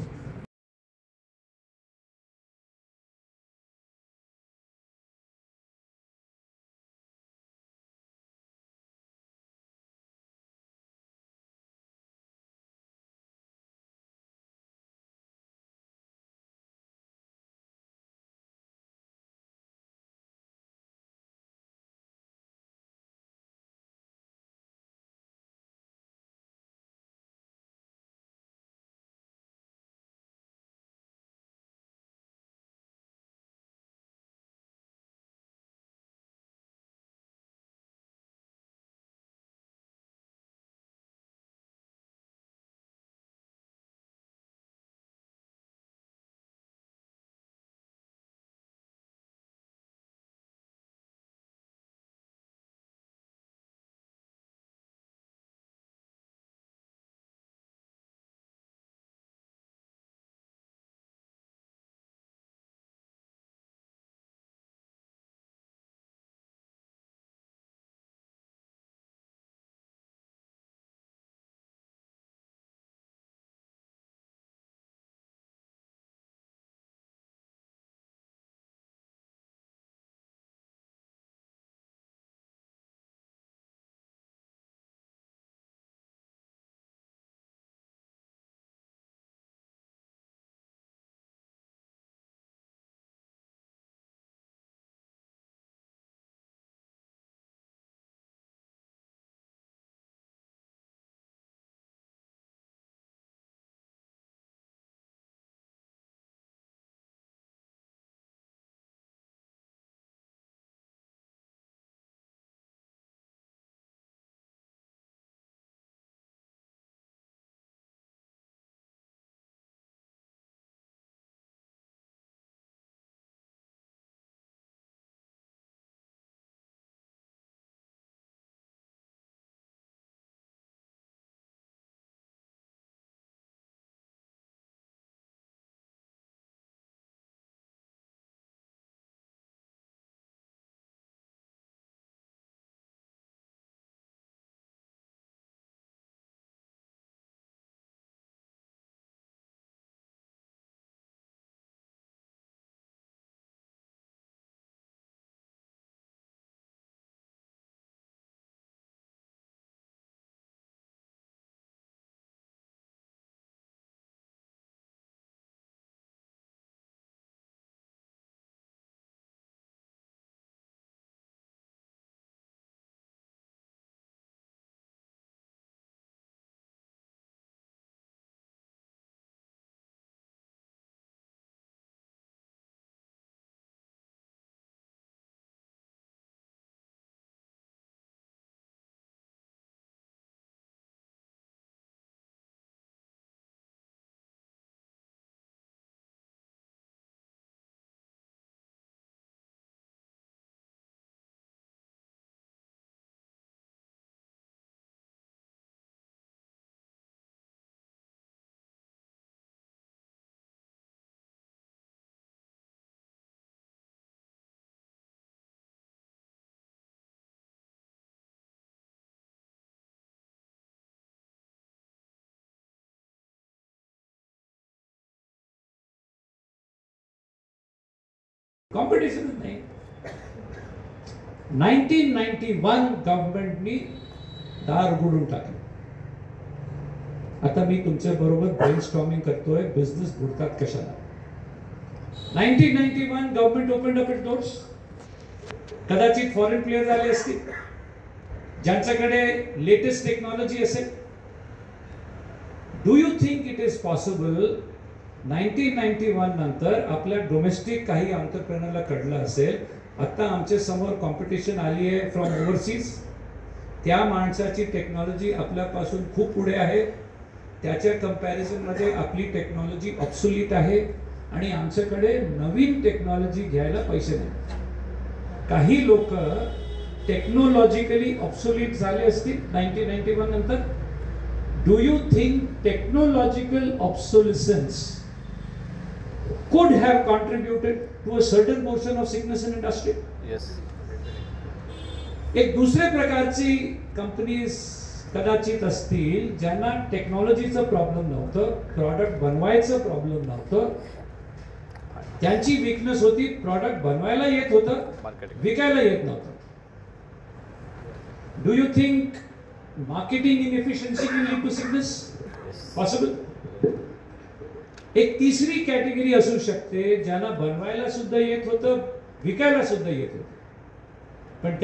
A: कॉम्पिटिशनच नाही. 1991 गव्हर्नमेंटनी दार उघडून टाकले. आता मी तुमच्या बरोबर ब्रेनस्टॉर्मिंग करतोय, बिझनेस बुडतात कशाला. 1991 government open up it doors. कदाचित फॉरेन प्लेयर आले असतील ज्यांच्याकडे लेटेस्ट टेक्नॉलॉजी असेल. Do you think it is possible 1991 नंतर आपल्या डोमेस्टिक काही एंटरप्रेनरला कळलं असेल, आता आमच्या समोर कॉम्पिटिशन आली आहे फ्रॉम ओव्हरसीज, त्या माणसाची टेक्नॉलॉजी आपल्यापासून खूप पुढे आहे, त्याच्या कंपॅरिझनमध्ये आपली टेक्नॉलॉजी ऑब्सोलीट आहे आणि आमच्याकडे नवीन टेक्नॉलॉजी घ्यायला पैसे नाही. काही लोक टेक्नॉलॉजिकली ऑब्सोलीट झाले असतील 1991 नंतर. Do you think technological obsolescence could have contributed to a certain portion of sickness in industry?
B: Yes.
A: एक दुसरे प्रकारची कंपनीज कदाचित असतील ज्यांना टेक्नॉलॉजीचा प्रॉब्लेम नव्हतं, प्रॉडक्ट बनवायचं प्रॉब्लेम नव्हतं, त्यांची वीकनेस होती प्रॉडक्ट बनवायला येत होतं, विकायला येत नव्हतं. Do you think marketing inefficiency can lead to sickness? Possible. एक तिसरी कॅटेगरी असू शकते ज्यांना बनवायला सुद्धा येत होतं, विकायला सुद्धा येत होतं, पण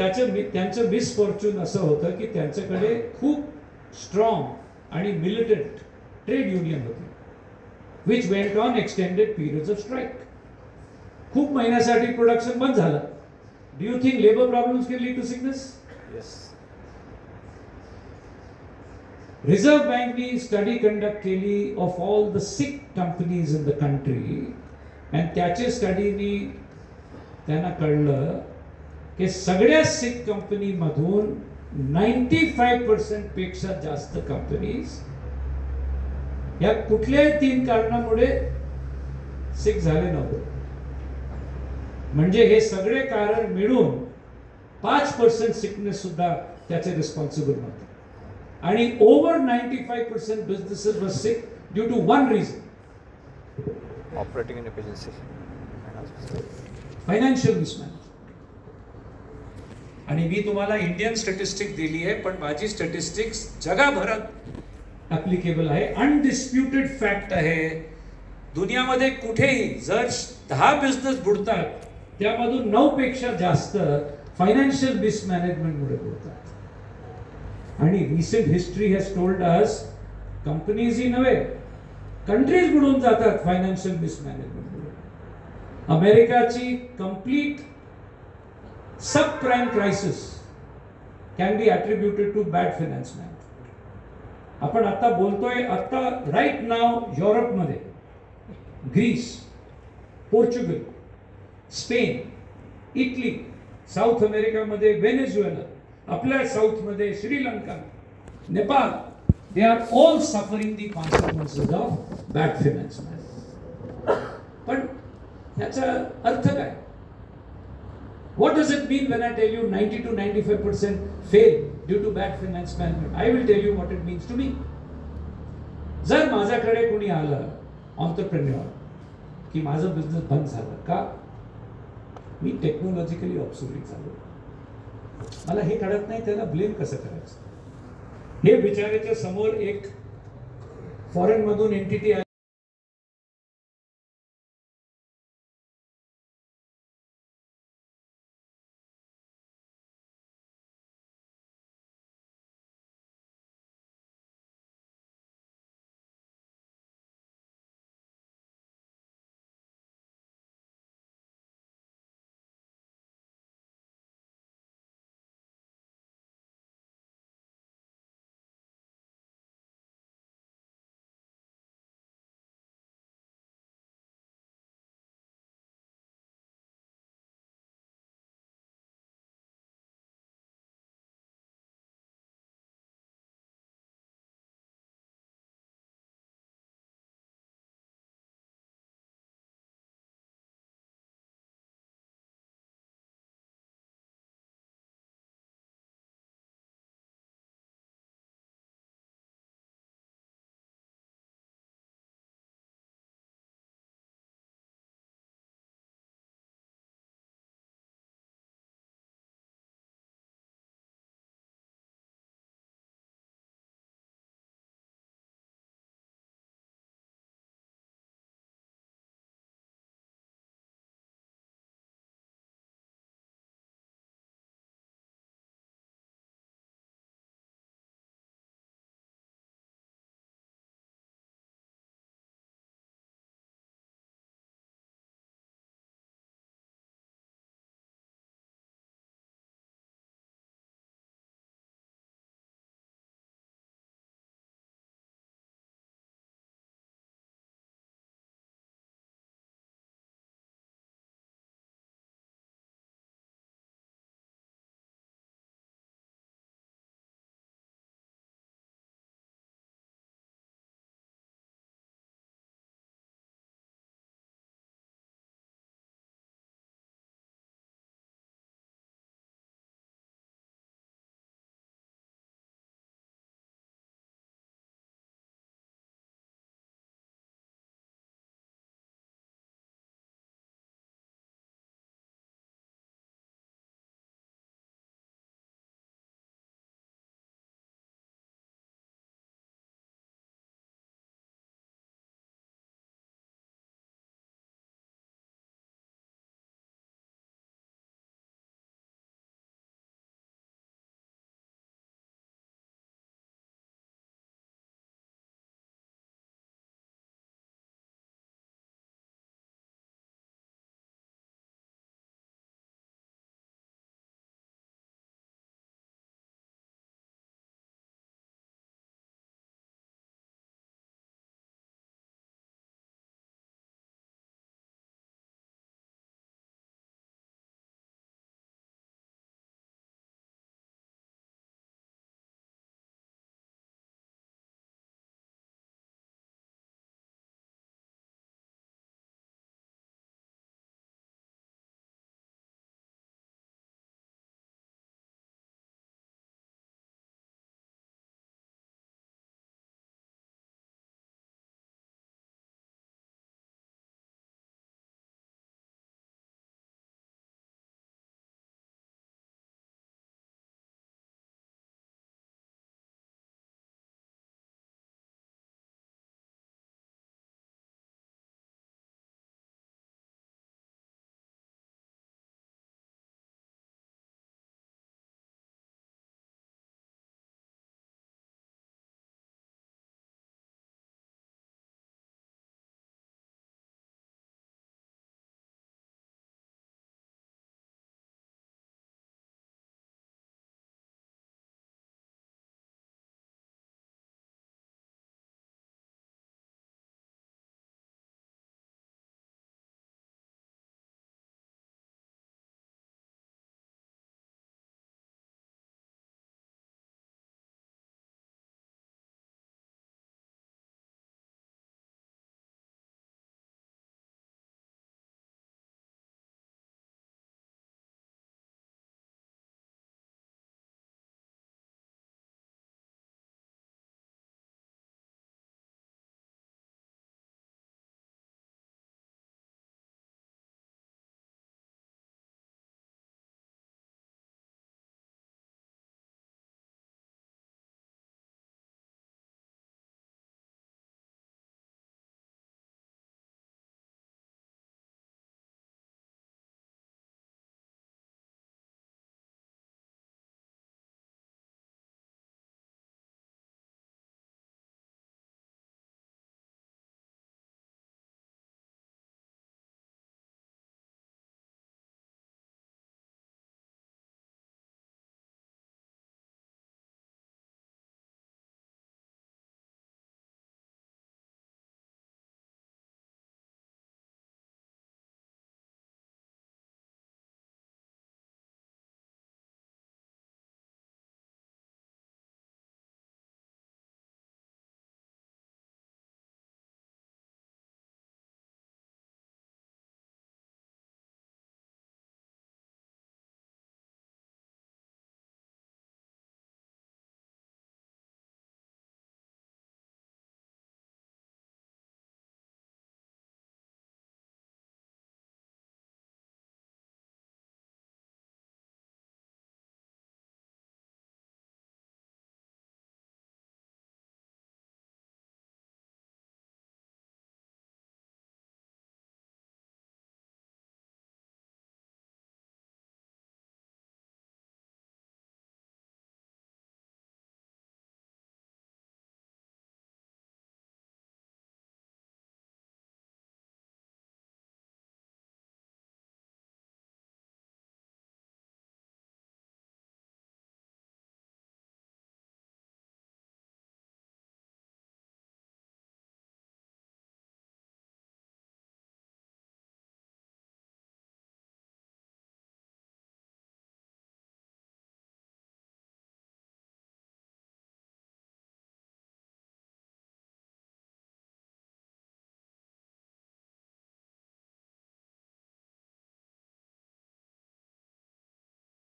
A: त्यांचं मिसफॉर्च्यून असं होतं की त्यांच्याकडे खूप स्ट्रॉंग आणि मिलिटंट ट्रेड युनियन होती, which went on extended periods of strike. खूप महिन्यासाठी प्रोडक्शन बंद झालं. Do you think labour problems can lead to sickness?
B: Yes.
A: Reserve बँकनी स्टडी कंडक्ट केली of all the sick companies in the country, आणि त्याच्या स्टडीनी त्यांना कळलं की सगळ्या सिक कंपनीमधून 95% पेक्षा जास्त कंपनीज या कुठल्याही 3 कारणामुळे सिक झाले नव्हते. म्हणजे हे सगळे कारण मिळून 5% सिकनेस सुद्धा त्याचे रिस्पॉन्सिबल नव्हते. आणि over 95% businesses were sick due to one reason,
B: Operating inefficiency.
A: Financial mismanagement. आणि मी तुम्हाला इंडियन स्टॅटिस्टिक्स दिली आहे, पण माझी स्टॅटिस्टिक्स जगभरात ऍप्लिकेबल आहे. अनडिस्प्युटेड फॅक्ट आहे. दुनियामध्ये कुठेही जर 10 बिझनेस बुडतात त्यामधून 9 पेक्षा जास्त फायनान्शियल मिसमॅनेजमेंटमुळे बुडतात. आणि recent history has told us companies ही नव्हे, कंट्रीज बुडून जातात financial मिसमॅनेजमेंटमुळे. अमेरिकाची complete sub prime crisis can be अट्रिब्युटेड to bad finance management. आपण आता बोलतोय, आता राईट नाव युरोपमध्ये Greece, Portugal, Spain, Italy, south अमेरिकामध्ये Venezuela, आपल्या साऊथमध्ये Sri Lanka, Nepal, they are all suffering the consequences of bad finance management. पण याचा अर्थ काय? What does it mean when I tell you 90 to 95% fail due to bad finance management? I will tell you what it means to me. जर माझ्याकडे कोणी आलं एंटरप्रेन्योर की माझं बिझनेस बंद झालं का, मी टेक्नॉलॉजिकली ऑब्सोलीट झालो, मला हे कळत नाही, त्याला ब्लेम कसं करायचं. हे बिचाऱ्याच्या समोर एक फॉरेन मधून एंटिटी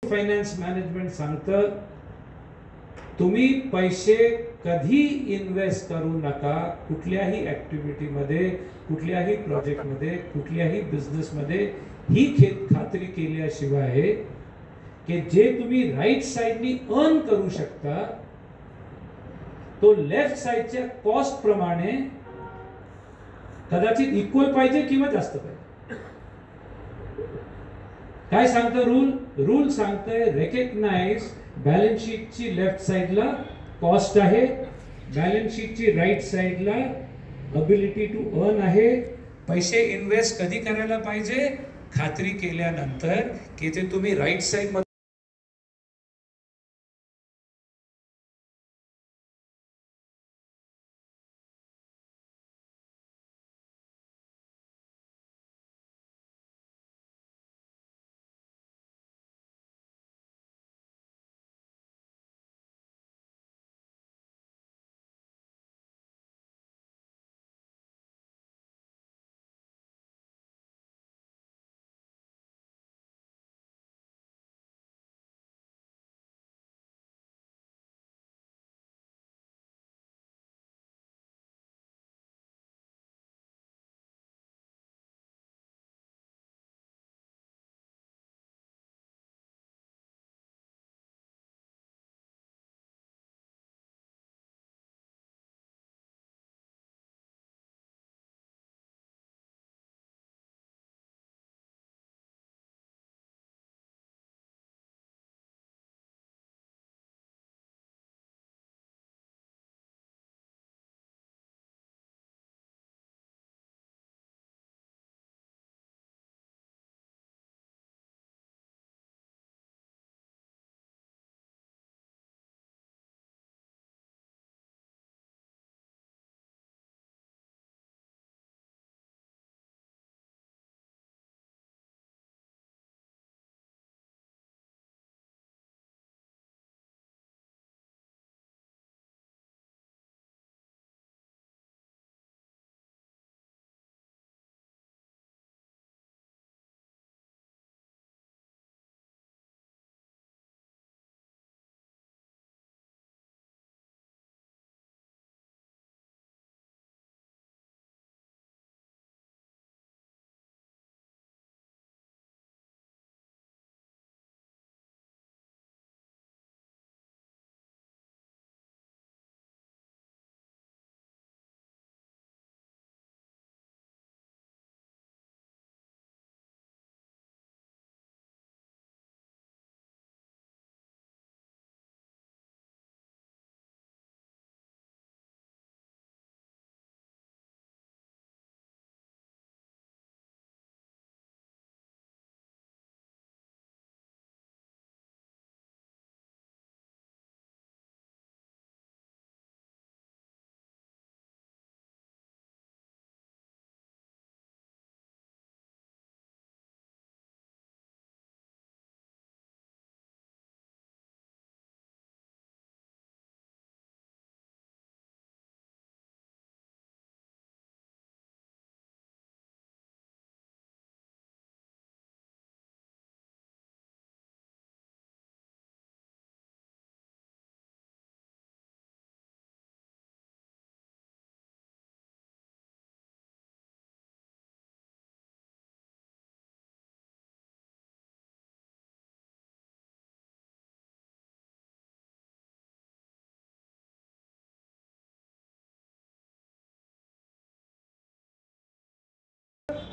A: फायनान्स मॅनेजमेंट सांगतं तुम्ही पैसे कधी इन्व्हेस्ट करू नका कुठल्याही ऍक्टिव्हिटीमध्ये, कुठल्याही प्रोजेक्टमध्ये, कुठल्याही बिझनेसमध्ये ही खात्री केल्याशिवाय की जे तुम्ही राईट साइडनी अर्न करू शकता तो लेफ्ट साइडच्या कॉस्ट प्रमाणे कदाचित इक्वल पाहिजे किंवा जास्त पाहिजे. काय सांगतं रूल सांगतंय रेकग्नाइज बॅलन्स शीटची लेफ्ट साइडला कॉस्ट आहे, बॅलन्स शीटची राईट साइडला अबिलिटी टू अर्न आहे. पैसे इन्व्हेस्ट कधी करायला पाहिजे? खात्री केल्यानंतर की ते तुम्ही राईट साइड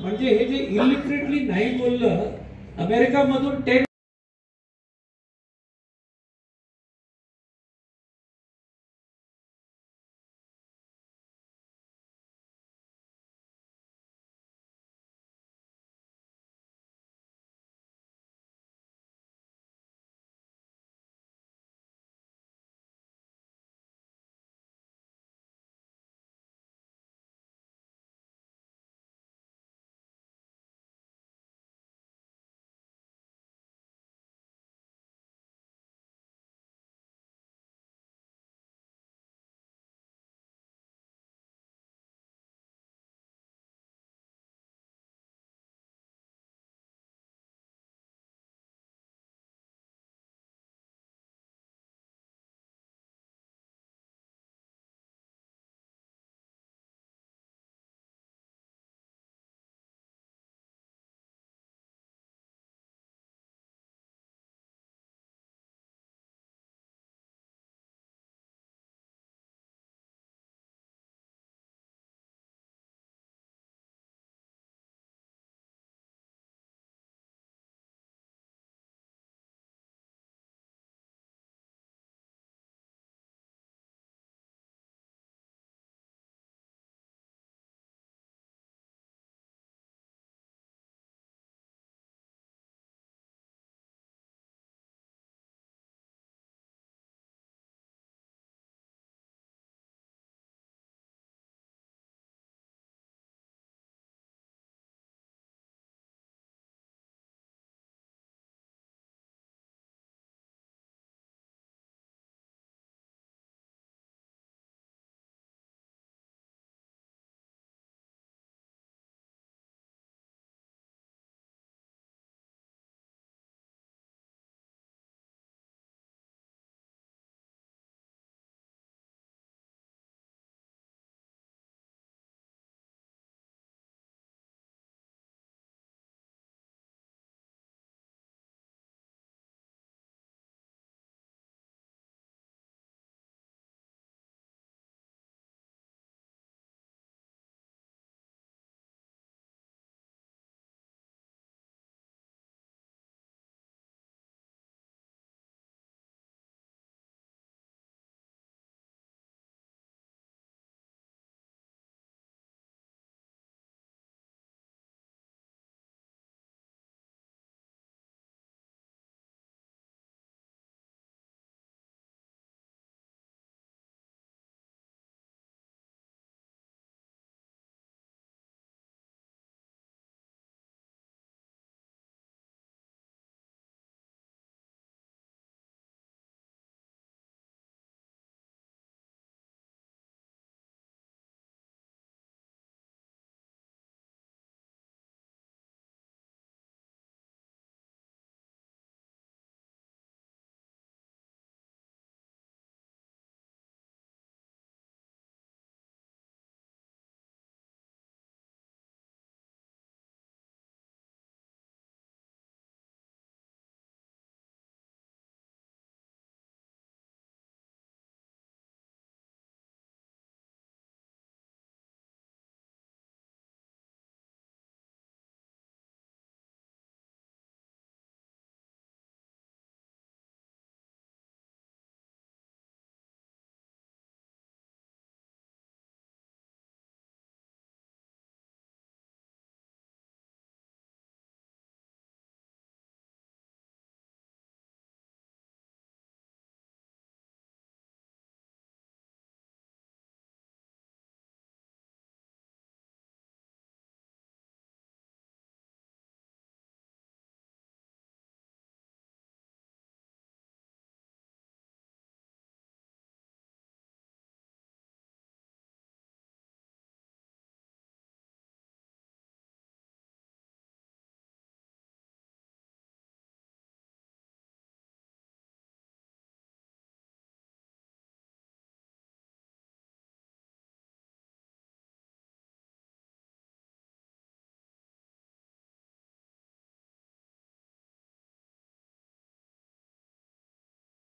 A: म्हणजे हे जे इलिटरेटली नाही बोललं अमेरिकामधून 10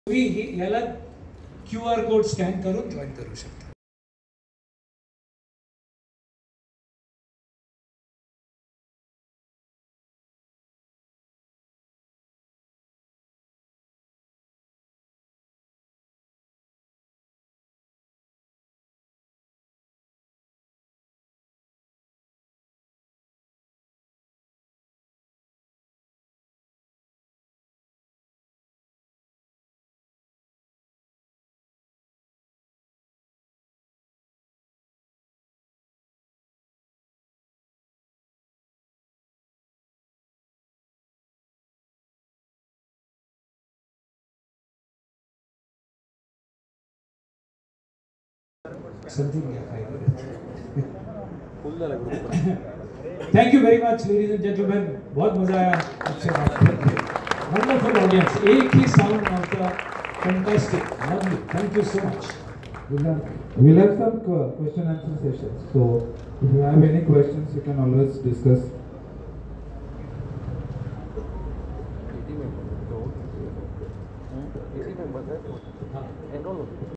C: तुम्ही याला QR कोड स्कॅन करून जॉईन करू शकता.
A: समजून घ्या काय करायचं.
B: फुल झाला group.
C: Thank you very much ladies end gentleman. बहुत मजा आया आपसे बात करके. Wonderful audience. एक ही साउंड होता. Fantastic. Lovely. Thank you so much.
D: We'll have some question answer sessions. So if you have any questions, you can always discuss.
B: किती मेंबर? किती मेंबर? एनरोल होतो.